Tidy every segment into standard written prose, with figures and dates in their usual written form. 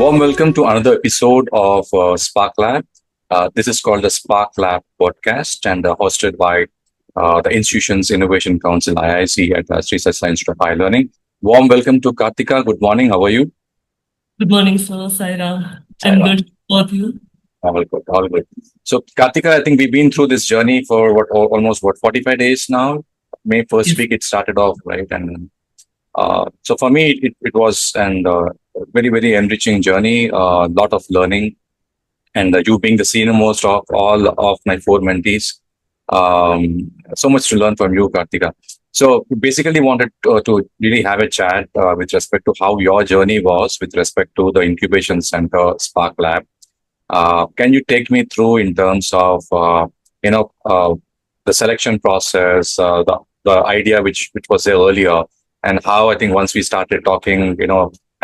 Warm welcome to another episode of SparkLab. This is called the SparkLab Podcast and hosted by the institution's Innovation Council, IIC, at SSSIHL Institute of Higher Learning. Warm welcome to Karthika. Good morning. How are you? Good morning, sir. Saira. I'm Saira. good. How are you? All good. All good. So, Karthika, I think we've been through this journey for almost 45 days now. May first Yes. week it started off, right? And so for me, it was an very, very enriching journey, a lot of learning. And you being the senior most of all of my four mentees, so much to learn from you, Karthika. So basically wanted to really have a chat with respect to how your journey was with respect to the incubation center Spark Lab. Can you take me through in terms of the selection process, the idea which was there earlier, and how I think once we started talking,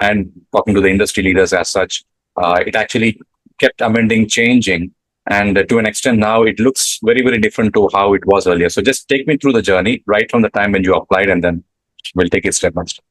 and talking to the industry leaders as such, it actually kept amending, changing, and to an extent now it looks very, very different to how it was earlier. So just take me through the journey right from the time when you applied, and then we'll take it step by step.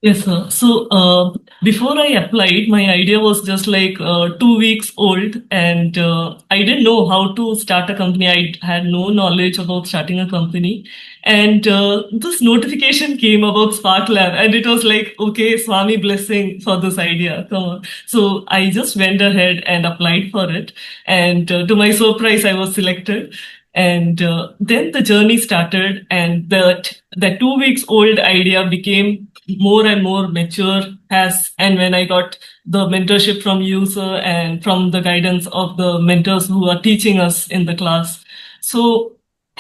Yes, sir. So before I applied, my idea was just like 2 weeks old, and I didn't know how to start a company. I had no knowledge about starting a company. And this notification came about SparkLab, and it was like, okay, Swami blessing for this idea. Come on. So I just went ahead and applied for it. And to my surprise, I was selected. And then the journey started, and the 2 weeks old idea became more and more mature and when I got the mentorship from you, sir, and from the guidance of the mentors who are teaching us in the class. So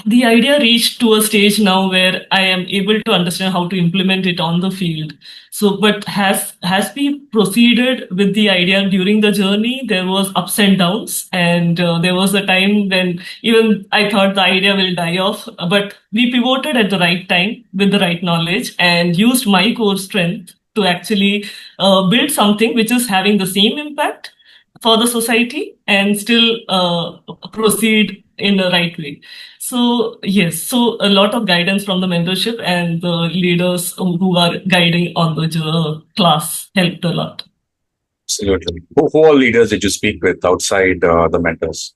the idea reached to a stage now where I am able to understand how to implement it on the field. So, but has we proceeded with the idea during the journey? There was ups and downs, and there was a time when even I thought the idea will die off. But we pivoted at the right time with the right knowledge and used my core strength to actually build something which is having the same impact for the society and still proceed in the right way. So yes, so a lot of guidance from the mentorship and the leaders who are guiding on the class helped a lot. Absolutely. Who all leaders did you speak with outside the mentors?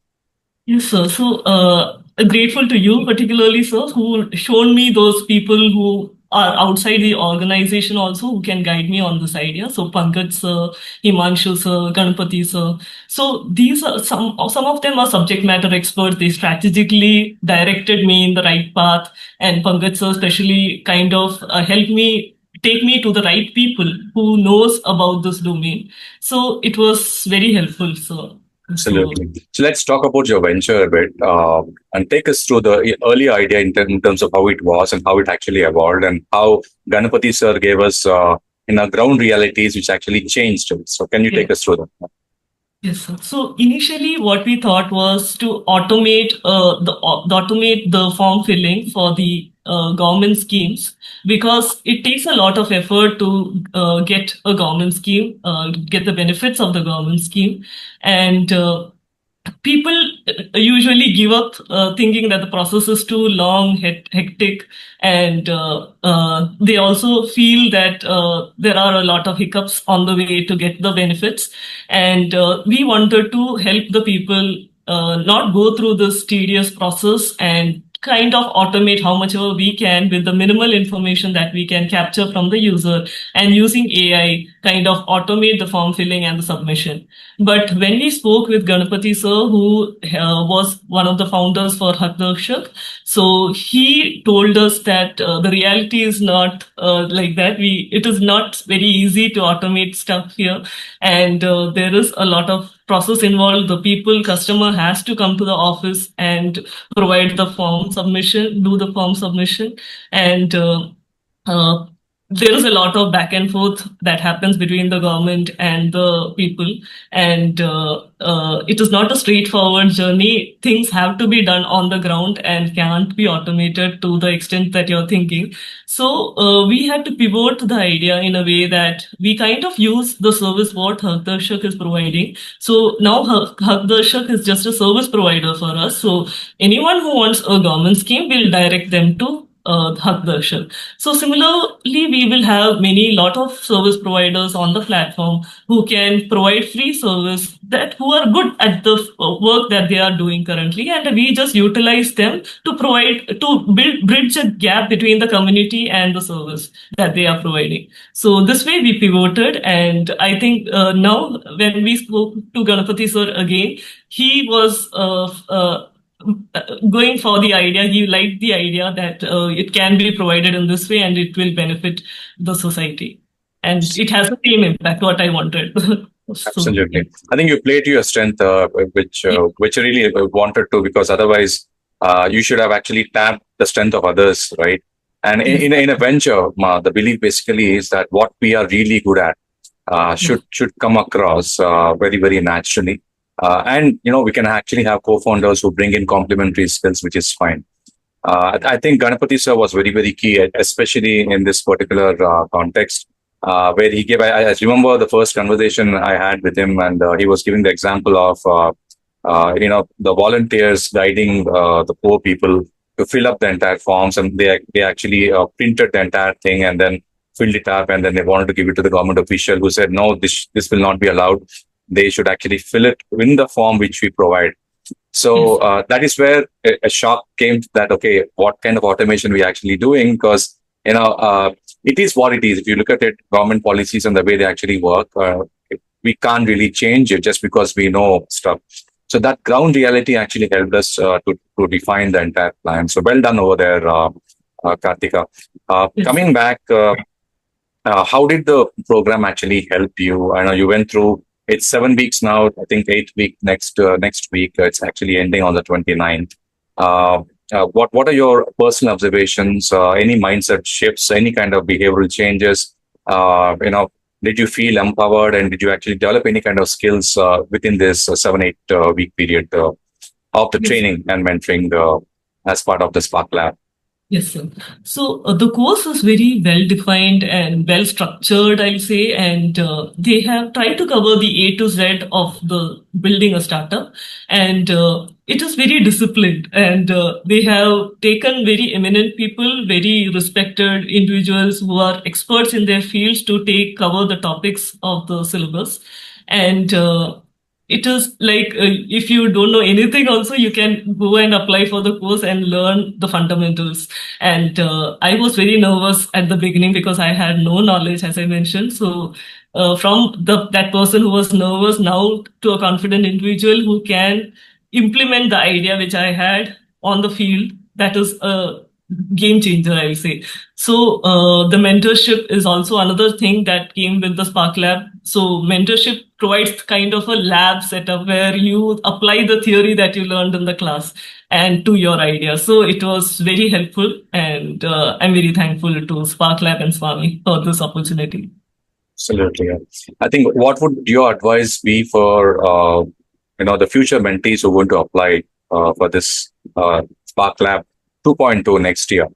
Yes, sir. So grateful to you, particularly, sir, who shown me those people who are outside the organization also who can guide me on this idea. So Pankaj sir, Himanshu sir, Ganapati sir. So these are some of them are subject matter experts. They strategically directed me in the right path, and Pankaj sir especially kind of helped me take me to the right people who knows about this domain. So it was very helpful, sir. Absolutely. So let's talk about your venture a bit and take us through the early idea in terms of how it was and how it actually evolved and how Ganapati sir gave us ground realities which actually changed it. So can you take us through that? Yes, sir. So initially, what we thought was to automate the form filling for the government schemes, because it takes a lot of effort to get a government scheme, get the benefits of the government scheme, and people usually give up thinking that the process is too long, hectic, and they also feel that there are a lot of hiccups on the way to get the benefits. And we wanted to help the people not go through this tedious process and kind of automate how much ever we can with the minimal information that we can capture from the user, and using AI kind of automate the form filling and the submission. But when we spoke with Ganapati sir, who was one of the founders for Hakdarshak, so he told us that the reality is not like that. It is not very easy to automate stuff here, and there is a lot of process involved. The customer has to come to the office and provide the form submission, do the form submission, and uh, there is a lot of back and forth that happens between the government and the people, and it is not a straightforward journey. Things have to be done on the ground and can't be automated to the extent that you're thinking. So we had to pivot the idea in a way that we kind of use the service what Hakdarshak is providing. So now Hakdarshak is just a service provider for us. So anyone who wants a government scheme will direct them to Hak Darshan. So similarly, we will have lot of service providers on the platform who can provide free service that who are good at the work that they are doing currently, and we just utilize them to bridge a gap between the community and the service that they are providing. So this way we pivoted, and I think now when we spoke to Ganapati sir again, he was going for the idea. He liked the idea that it can be provided in this way and it will benefit the society. And it has the same impact what I wanted. So, yeah. Absolutely. I think you played to your strength, which I really wanted to, because otherwise, you should have actually tapped the strength of others, right? And Yes. in a venture, the belief basically is that what we are really good at Yes. should come across very naturally. And we can actually have co-founders who bring in complementary skills, which is fine. I think Ganapati sir was very key, especially in this particular context, where he gave. I remember the first conversation I had with him, and he was giving the example of the volunteers guiding the poor people to fill up the entire forms, and they actually printed the entire thing and then filled it up, and then they wanted to give it to the government official, who said no, this will not be allowed. They should actually fill it in the form which we provide. So Yes. that is where a shock came that, okay, what kind of automation we actually doing? Because, it is what it is. If you look at it, government policies and the way they actually work, we can't really change it just because we know stuff. So that ground reality actually helped us to define the entire plan. So well done over there, Karthika. Yes. Coming back, how did the program actually help you? I know you went through, it's 7 weeks now. I think 8 week next week. It's actually ending on the 29th. What are your personal observations? Any mindset shifts? Any kind of behavioral changes? Did you feel empowered, and did you actually develop any kind of skills within this 7-8 week period of the Yes. training and mentoring as part of the Spark Lab? Yes, sir. So the course was very well defined and well structured, I'll say, and they have tried to cover the A to Z of the building a startup, and it is very disciplined. And they have taken very eminent people, very respected individuals who are experts in their fields to take cover the topics of the syllabus, and it is like if you don't know anything also you can go and apply for the course and learn the fundamentals. And I was very nervous at the beginning because I had no knowledge, as I mentioned. So from that person who was nervous now to a confident individual who can implement the idea which I had on the field, that is a game changer, I will say. So the mentorship is also another thing that came with the Spark Lab. So mentorship provides kind of a lab setup where you apply the theory that you learned in the class and to your idea. So it was very helpful, and I'm very thankful to Spark Lab and Swami for this opportunity. Absolutely. Yeah. I think what would your advice be for the future mentees who are going to apply for this Spark Lab 2.0 next year?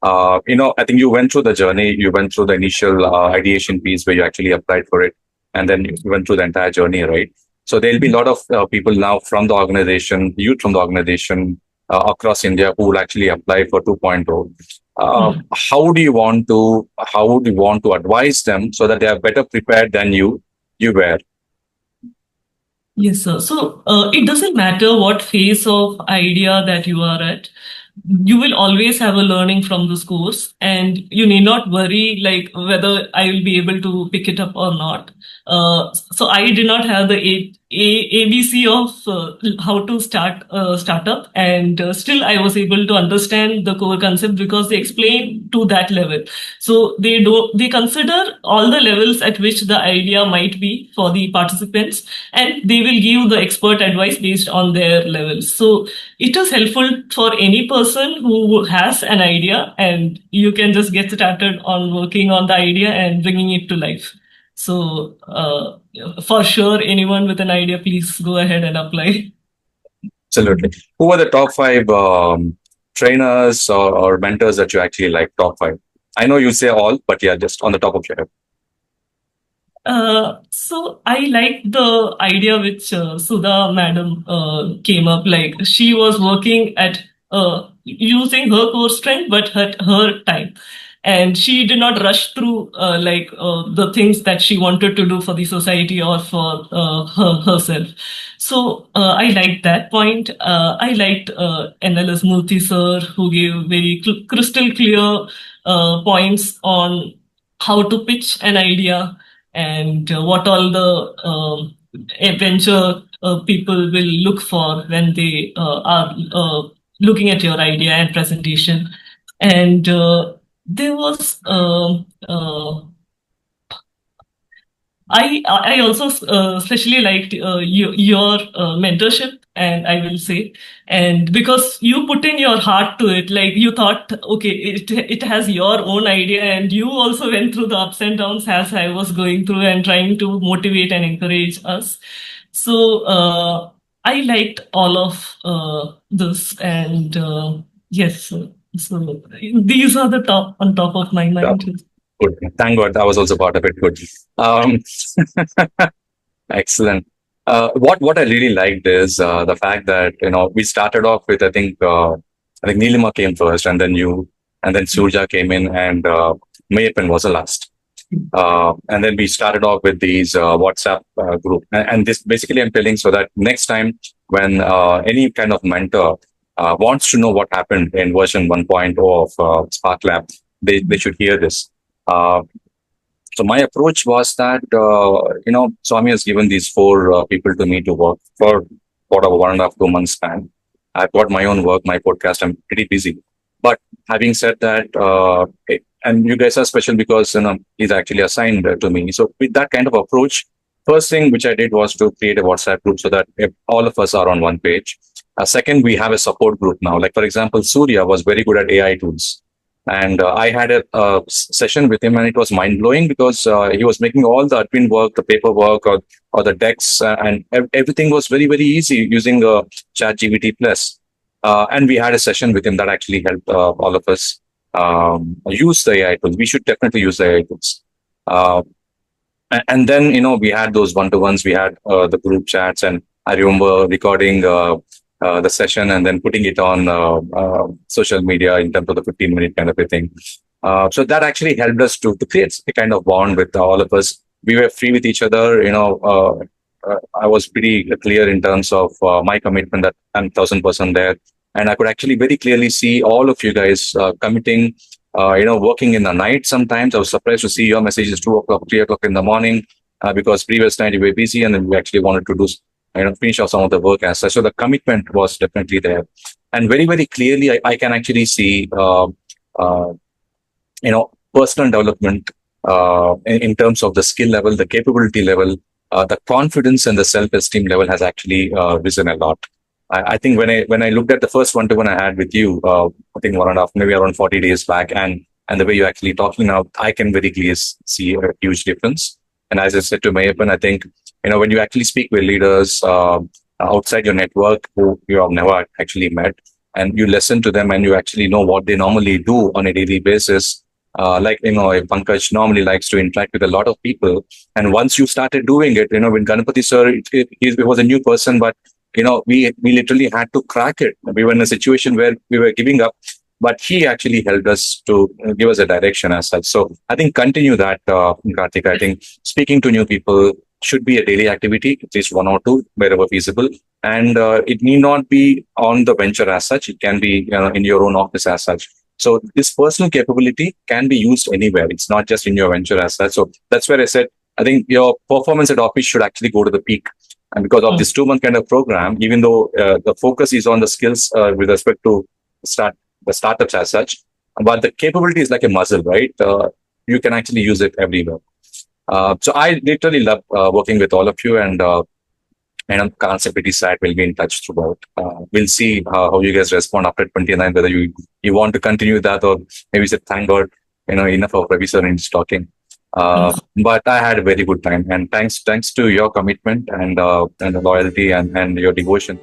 I think you went through the journey. You went through the initial ideation piece where you actually applied for it, and then you went through the entire journey, right? So there'll be a lot of people now from the organization, youth from the organization across India who will actually apply for 2.0. Hmm. How would you want to advise them so that they are better prepared than you were? Yes, sir. So it doesn't matter what phase of idea that you are at. You will always have a learning from this course, and you need not worry like whether I will be able to pick it up or not. So I did not have the ABC of how to start a startup, and still I was able to understand the core concept because they explain to that level. So they consider all the levels at which the idea might be for the participants, and they will give the expert advice based on their levels. So it is helpful for any person who has an idea, and you can just get started on working on the idea and bringing it to life. So for sure, anyone with an idea, please go ahead and apply. Absolutely. Who are the top five trainers or mentors that you actually like? Top five. I know you say all, but yeah, just on the top of your head. So I like the idea which Sudha madam came up. Like she was working at using her core strength, but her time. And she did not rush through the things that she wanted to do for the society or for herself. So I liked that point. I liked NLS Murthy sir, who gave very crystal clear points on how to pitch an idea and what all the venture people will look for when they are looking at your idea and presentation. And there was I also especially liked your mentorship, and I will say, and because you put in your heart to it, like you thought, okay, it has your own idea, and you also went through the ups and downs as I was going through and trying to motivate and encourage us. So I liked all of this, and yes, so these are the top of my Yeah, mind. good. Thank God I was also part of it. Good. Um, Excellent. What I really liked is the fact that we started off with I think Nilima came first, and then you, and then Surja came in, and Mayappan was the last. And then we started off with these WhatsApp group, and this basically I'm telling so that next time when any kind of mentor wants to know what happened in version 1.0 of SparkLab, they should hear this. Uh, so my approach was that, Swami has given these four people to me to work for whatever 1.5, 2 months span. I've got my own work, my podcast. I'm pretty busy. But having said that, and you guys are special because he's actually assigned to me. So with that kind of approach, first thing which I did was to create a WhatsApp group so that if all of us are on one page. Second, we have a support group now. Like for example, Surya was very good at AI tools. And I had a session with him, and it was mind blowing because he was making all the admin work, the paperwork, or the decks, and everything was very, very easy using ChatGPT Plus. And we had a session with him that actually helped all of us use the AI tools. We should definitely use the AI tools. Uh, and then, we had those one-to-ones, we had the group chats, and I remember recording the session and then putting it on social media in terms of the 15-minute kind of a thing. So that actually helped us to create a kind of bond with all of us. We were free with each other. I was pretty clear in terms of my commitment that I'm 1,000% there. And I could actually very clearly see all of you guys committing, working in the night sometimes. I was surprised to see your messages 2 o'clock, 3 o'clock in the morning, because previous night you were busy and then we actually wanted to do, finish off some of the work as such. So the commitment was definitely there. And very, very clearly, I can actually see, uh, personal development in terms of the skill level, the capability level, the confidence and the self-esteem level has actually risen a lot. I think when I looked at the first one-to-one I had with you, I think 1.5, maybe around 40 days back, and the way you're actually talking now, I can very clearly see a huge difference. And as I said to Mayappan, I think when you actually speak with leaders outside your network who you have never actually met, and you listen to them and you actually know what they normally do on a daily basis. Pankaj normally likes to interact with a lot of people. And once you started doing it, when Ganapati sir, it was a new person, but we literally had to crack it. We were in a situation where we were giving up, but he actually helped us to give us a direction as such. So I think continue that, Karthika. I think speaking to new people should be a daily activity, at least 1 or 2, wherever feasible. And it need not be on the venture as such. It can be in your own office as such. So this personal capability can be used anywhere. It's not just in your venture as such. So that's where I said, I think your performance at office should actually go to the peak. And because of this 2 month kind of program, even though the focus is on the skills with respect to the startups as such, but the capability is like a muscle, right? You can actually use it everywhere. So I literally love working with all of you, and on concept side, we'll be in touch throughout. We'll see how you guys respond after 29, whether you want to continue that or maybe say, thank God, enough of Ravi sir in talking. But I had a very good time, and thanks to your commitment and the loyalty and your devotion.